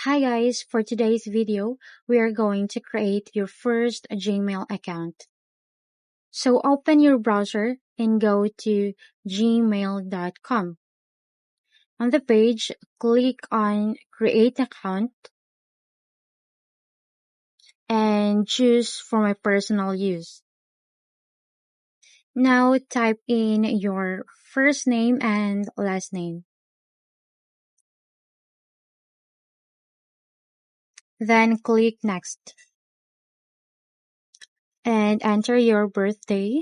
Hi guys, for today's video, we are going to create your first Gmail account. So open your browser and go to gmail.com. On the page, click on Create Account and choose for my personal use. Now type in your first name and last name. Then click Next and enter your birthday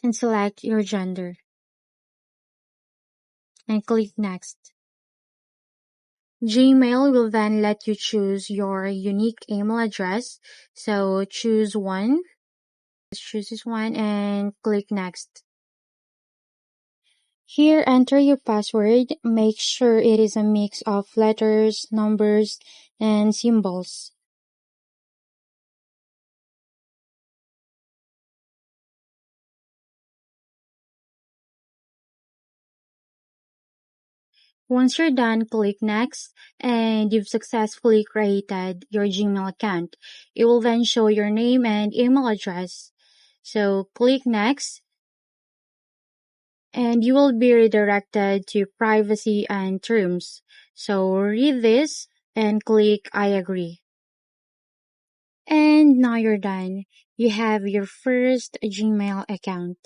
and select your gender and click Next. Gmail will then let you choose your unique email address. So choose this one and click Next. Here, enter your password. Make sure it is a mix of letters, numbers, and symbols. Once you're done, click Next, and you've successfully created your Gmail account. It will then show your name and email address. So click Next, and you will be redirected to privacy and terms. So read this and click I agree. And now you're done. You have your first Gmail account.